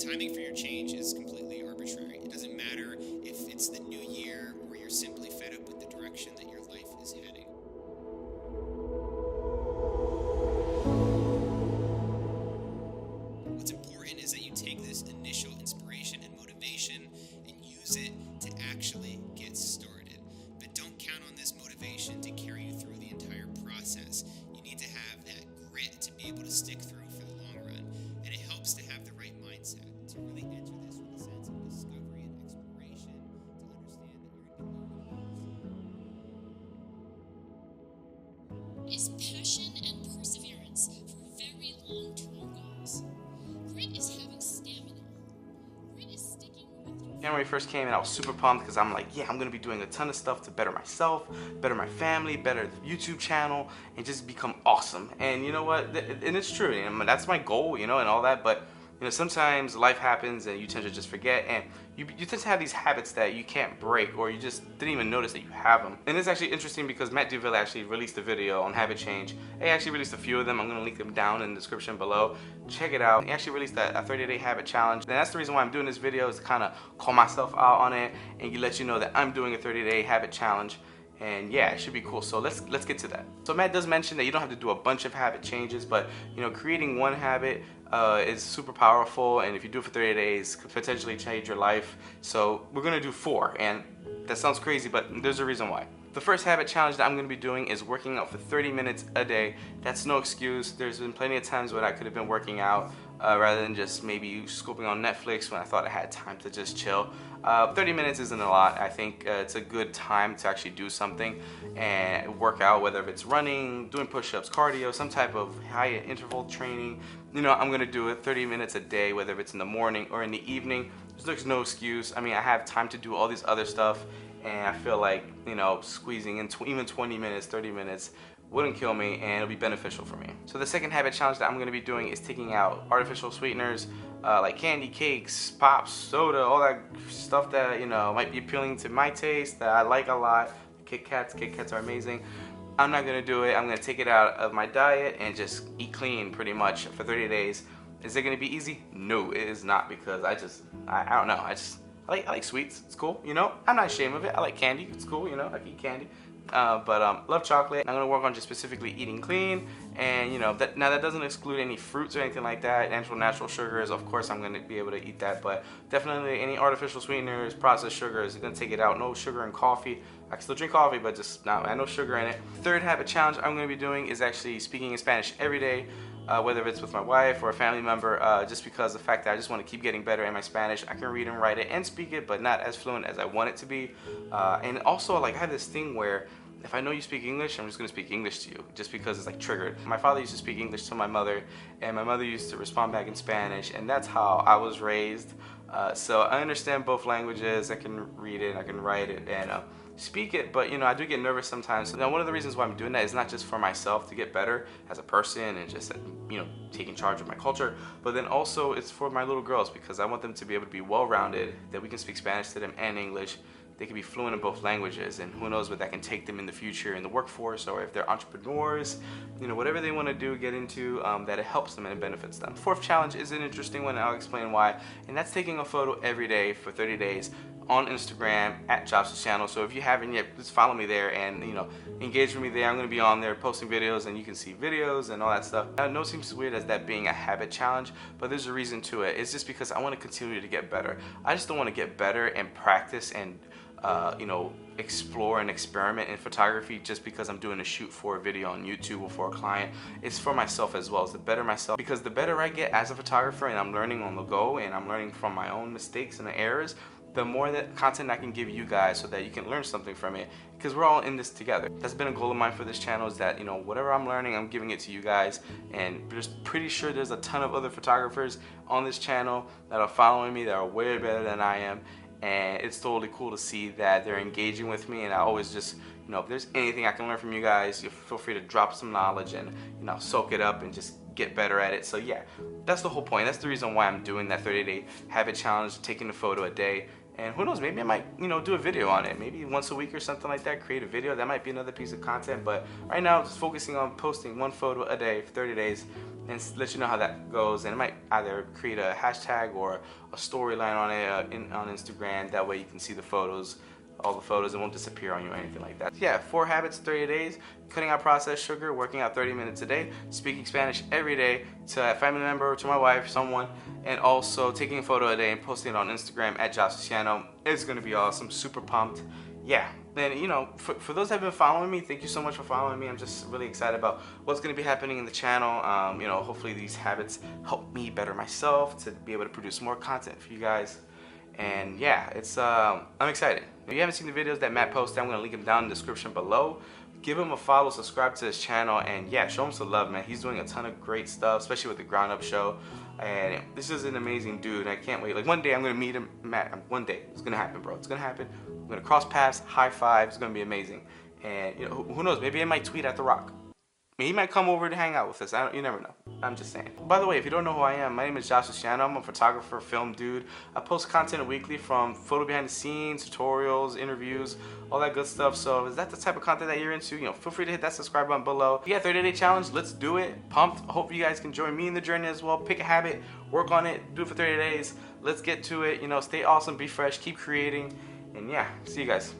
timing for your change is completely arbitrary. It doesn't matter if it's the new year or you're simply fed up with the direction that your life is heading. What's important is that you take this initial inspiration and motivation and use it to actually get started. But don't count on this motivation to carry you through the entire process. You need to have that grit to be able to stick through for the long run. And it helps to have the right mindset, to really enter this with a sense of discovery and exploration, to understand that you're going to be is passion and perseverance for very long-term goals. Grit is having stamina. Grit is sticking with your January 1st came and I was super pumped because I'm like, yeah, I'm going to be doing a ton of stuff to better myself, better my family, better the YouTube channel, and just become awesome. And you know what? And it's true. And that's my goal, you know, and all that. But you know, sometimes life happens and you tend to just forget, and you tend to have these habits that you can't break, or you just didn't even notice that you have them. And it's actually interesting because D-Avella actually released a video on habit change. He actually released a few of them. I'm going to link them down in the description below. Check it out. He actually released a 30-day habit challenge. And that's the reason why I'm doing this video, is to kind of call myself out on it and let you know that I'm doing a 30-day habit challenge. And yeah, it should be cool. So let's get to that. So Matt does mention that you don't have to do a bunch of habit changes, but you know, creating one habit is super powerful, and if you do it for 30 days, could potentially change your life. So we're gonna do 4, and that sounds crazy, but there's a reason why. The first habit challenge that I'm going to be doing is working out for 30 minutes a day. That's no excuse. There's been plenty of times when I could have been working out rather than just maybe scoping on Netflix when I thought I had time to just chill. 30 minutes isn't a lot. I think it's a good time to actually do something and work out, whether it's running, doing push-ups, cardio, some type of high interval training. You know, I'm going to do it 30 minutes a day, whether it's in the morning or in the evening. There's no excuse. I mean, I have time to do all this other stuff, and I feel like, you know, squeezing in even 20 minutes, 30 minutes wouldn't kill me, and it'll be beneficial for me. So the second habit challenge that I'm going to be doing is taking out artificial sweeteners like candy, cakes, pops, soda, all that stuff that, you know, might be appealing to my taste, that I like a lot. Kit Kats are amazing. I'm not going to do it. I'm going to take it out of my diet and just eat clean pretty much for 30 days. Is it going to be easy? No, it is not, because I don't know. I like sweets. It's cool, you know. I'm not ashamed of it. I like candy. It's cool, you know. I eat candy. But love chocolate. I'm gonna work on just specifically eating clean, and you know, that doesn't exclude any fruits or anything like that. Natural sugars, of course, I'm gonna be able to eat that, but definitely any artificial sweeteners, processed sugars, I'm gonna take it out. No sugar in coffee. I can still drink coffee, but just no sugar in it. Third habit challenge I'm gonna be doing is actually speaking in Spanish every day. Whether it's with my wife or a family member, just because the fact that I just want to keep getting better in my Spanish. I can read and write it and speak it, but not as fluent as I want it to be. And also, like, I have this thing where if I know you speak English, I'm just going to speak English to you, just because it's like triggered. My father used to speak English to my mother, and my mother used to respond back in Spanish, and that's how I was raised. So I understand both languages. I can read it, I can write it, and speak it, but you know, I do get nervous sometimes. Now, one of the reasons why I'm doing that is not just for myself to get better as a person and just, you know, taking charge of my culture, but then also it's for my little girls, because I want them to be able to be well-rounded, that we can speak Spanish to them and English. They can be fluent in both languages, and who knows what that can take them in the future in the workforce, or if they're entrepreneurs, you know, whatever they want to do, get into, that it helps them and it benefits them. Fourth challenge is an interesting one, and I'll explain why, and that's taking a photo every day for 30 days on Instagram at Jobs Channel. So if you haven't yet, just follow me there and, you know, engage with me there. I'm going to be on there posting videos, and you can see videos and all that stuff. I know it seems weird as that being a habit challenge, but there's a reason to it. It's just because I want to continue to get better. I just don't want to get better and practice and you know, explore and experiment in photography just because I'm doing a shoot for a video on YouTube or for a client. It's for myself as well. It's to better myself, because the better I get as a photographer, and I'm learning on the go, and I'm learning from my own mistakes and errors, the more that content I can give you guys so that you can learn something from it, because we're all in this together. That's been a goal of mine for this channel, is that, you know, whatever I'm learning, I'm giving it to you guys. And just pretty sure there's a ton of other photographers on this channel that are following me that are way better than I am. And it's totally cool to see that they're engaging with me, and I always just, you know, if there's anything I can learn from you guys, you feel free to drop some knowledge and, you know, soak it up and just get better at it. So yeah, that's the whole point. That's the reason why I'm doing that 30-day habit challenge, taking a photo a day. And who knows, maybe I might, you know, do a video on it. Maybe once a week or something like that, create a video. That might be another piece of content. But right now, just focusing on posting one photo a day for 30 days. and let you know how that goes. And it might either create a hashtag or a storyline on it on Instagram. That way you can see the photos, all the photos. It won't disappear on you or anything like that. Yeah, 4 habits, 30 days. Cutting out processed sugar, working out 30 minutes a day, speaking Spanish every day to a family member, to my wife, someone, and also taking a photo a day and posting it on Instagram at Josh Luciano. It's gonna be awesome. Super pumped. Yeah. And you know, for those that have been following me, thank you so much for following me. I'm just really excited about what's going to be happening in the channel. You know, hopefully these habits help me better myself to be able to produce more content for you guys. And yeah, it's I'm excited. If you haven't seen the videos that Matt posted, I'm going to link them down in the description below. Give him a follow, subscribe to his channel, and yeah, show him some love, man. He's doing a ton of great stuff, especially with the Ground Up show. And this is an amazing dude, and I can't wait. Like, one day I'm gonna meet him, Matt. One day it's gonna happen, bro. It's gonna happen. We're gonna cross paths, high five. It's gonna be amazing. And you know, who knows? Maybe I might tweet at The Rock. He might come over to hang out with us. You never know. I'm just saying. By the way, if you don't know who I am, my name is Josh Luciano. I'm a photographer, film dude. I post content weekly, from photo behind the scenes, tutorials, interviews, all that good stuff. So is that the type of content that you're into? You know, feel free to hit that subscribe button below. Yeah, 30-day challenge. Let's do it. Pumped. Hope you guys can join me in the journey as well. Pick a habit, work on it, do it for 30 days. Let's get to it. You know, stay awesome, be fresh, keep creating, and yeah, see you guys.